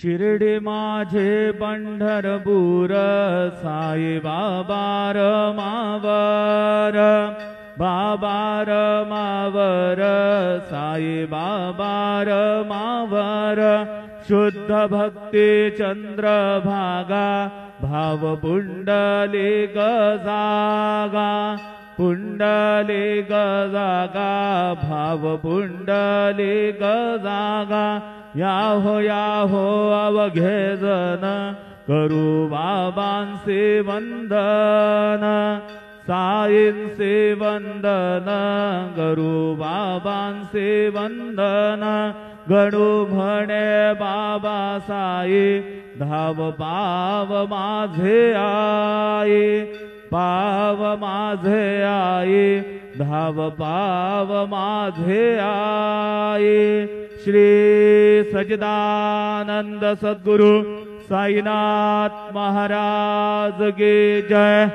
शिर्डी माझे पंढरपूर साई बाबा रमावर बाबा रमावर साई बाबा रमावर शुद्ध भक्ती चंद्रभागा भाव पुंडलिक जागा पुंडलिक जागा भाव पुंडलिक जागा याहो अवघे जन करू बाबांचे वंदन साईंचे वंदन करू बाबांचे वंदन गणू म्हणे बाबा साई धाव पाव माझे आई पाव माझे आई धाव पाव माझे आई श्री सच्चिदानंद सद्गुरु साईनाथ महाराज की जय।